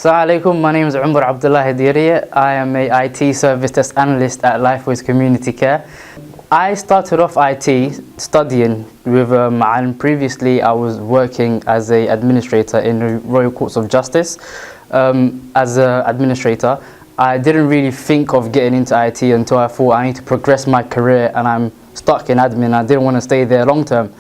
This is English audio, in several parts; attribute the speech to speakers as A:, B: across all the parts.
A: Assalamu alaikum, my name is Umar Abdullah Hidiriya. I am a IT service desk analyst at Lifeways Community Care. I started off IT studying with and previously I was working as an administrator in the Royal Courts of Justice. As an administrator, I didn't really think of getting into IT until I thought I need to progress my career and I'm stuck in admin. I didn't want to stay there long term.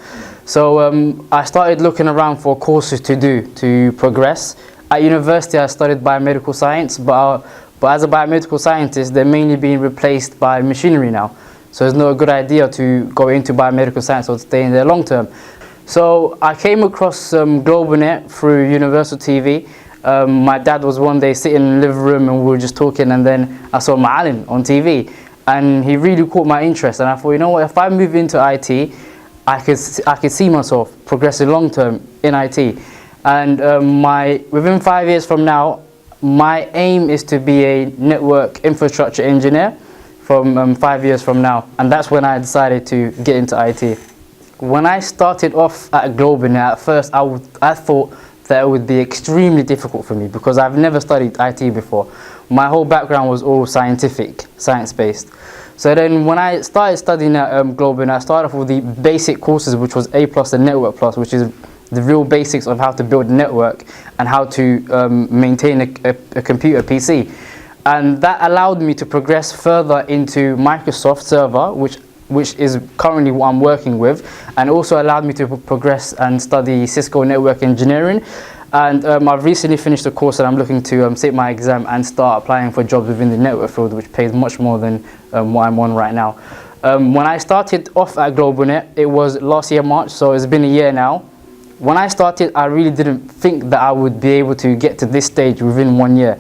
A: So I started looking around for courses to do to progress. At university, I studied biomedical science, but as a biomedical scientist, they're mainly being replaced by machinery now. So it's not a good idea to go into biomedical science or to stay in there long term. So I came across GlobalNet through Universal TV. My dad was one day sitting in the living room and we were just talking, and then I saw Ma'alin on TV, and he really caught my interest. And I thought, you know what, if I move into IT, I could see myself progressing long term in IT. And within 5 years from now, my aim is to be a network infrastructure engineer from 5 years from now. And that's when I decided to get into IT. When I started off at GlobalNet, at first I thought that it would be extremely difficult for me because I've never studied IT before. My whole background was all scientific, science-based. So then when I started studying at GlobalNet, I started off with the basic courses, which was A+ and Network+, which is the real basics of how to build a network and how to maintain a computer PC. And that allowed me to progress further into Microsoft Server, which is currently what I'm working with, and also allowed me to progress and study Cisco Network Engineering. And I've recently finished a course and I'm looking to sit my exam and start applying for jobs within the network field, which pays much more than what I'm on right now. When I started off at GlobalNet, it was last year March, so it's been a year now. When I started, I really didn't think that I would be able to get to this stage within 1 year,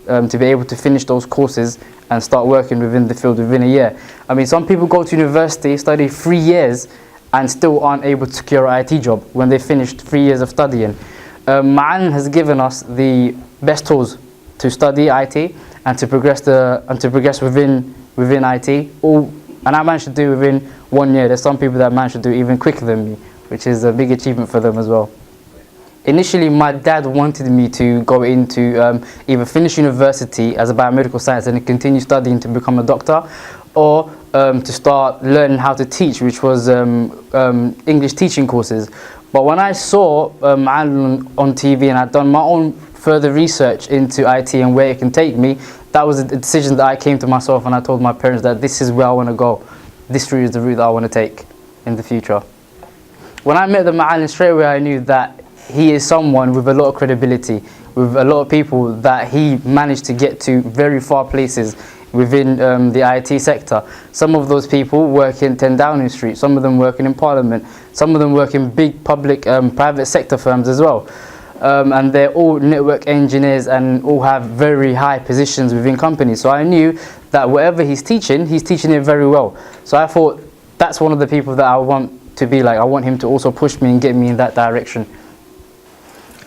A: to be able to finish those courses and start working within the field within a year. I mean, some people go to university, study 3 years, and still aren't able to secure an IT job when they finished 3 years of studying. Ma'an has given us the best tools to study IT and to progress within IT. And I managed to do within 1 year. There's some people that managed to do even quicker than me, which is a big achievement for them as well. Initially, my dad wanted me to go into either finish university as a biomedical science and continue studying to become a doctor, or to start learning how to teach, which was English teaching courses. But when I saw on TV and I'd done my own further research into IT and where it can take me, that was a decision that I came to myself, and I told my parents that this is where I want to go. This route is the route that I want to take in the future. When I met the Ma'alin, straight away I knew that he is someone with a lot of credibility, with a lot of people that he managed to get to very far places within the IT sector. Some of those people work in 10 Downing Street, some of them working in Parliament, some of them work in big public private sector firms as well. And they're all network engineers and all have very high positions within companies. So I knew that whatever he's teaching it very well. So I thought that's one of the people that I want to be like. I want him to also push me and get me in that direction.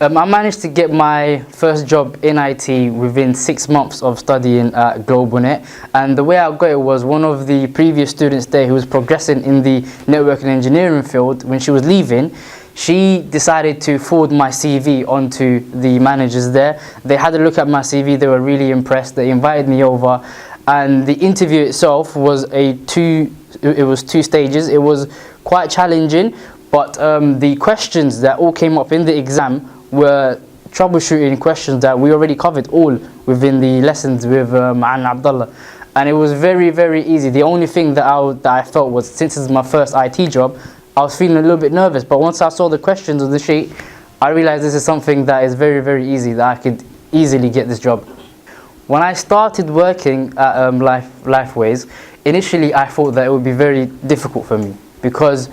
A: I managed to get my first job in IT within 6 months of studying at GlobalNet, and the way I got it was one of the previous students there who was progressing in the network and engineering field. When she was leaving, she decided to forward my CV onto the managers there. They had a look at my CV, they were really impressed, they invited me over, and the interview itself was it was 2 stages. It was quite challenging, but the questions that all came up in the exam were troubleshooting questions that we already covered all within the lessons with Ma'an Abdullah, and it was very, very easy. The only thing that I felt was, since it's my first IT job, I was feeling a little bit nervous, but once I saw the questions on the sheet, I realized this is something that is very, very easy, that I could easily get this job. When I started working at Lifeways, initially I thought that it would be very difficult for me because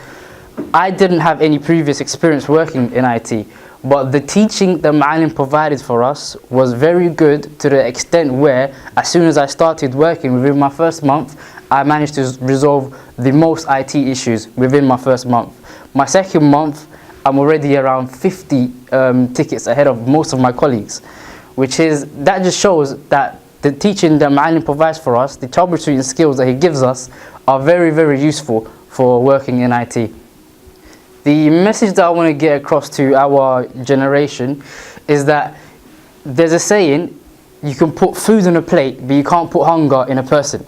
A: I didn't have any previous experience working in IT. But the teaching that Ma'alin provided for us was very good, to the extent where as soon as I started working within my first month, I managed to resolve the most IT issues within my first month. My second month, I'm already around 50 tickets ahead of most of my colleagues, that just shows that the teaching that Ma'alin provides for us, the troubleshooting skills that he gives us, are very, very useful for working in IT. The message that I want to get across to our generation is that there's a saying, you can put food on a plate, but you can't put hunger in a person.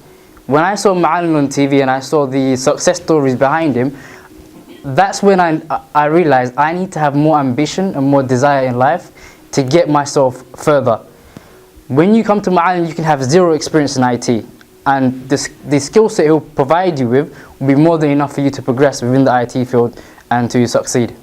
A: When I saw Ma'alin on TV and I saw the success stories behind him, that's when I realized I need to have more ambition and more desire in life to get myself further. When you come to Ma'alin, you can have zero experience in IT, and the skill set he'll provide you with will be more than enough for you to progress within the IT field and to succeed.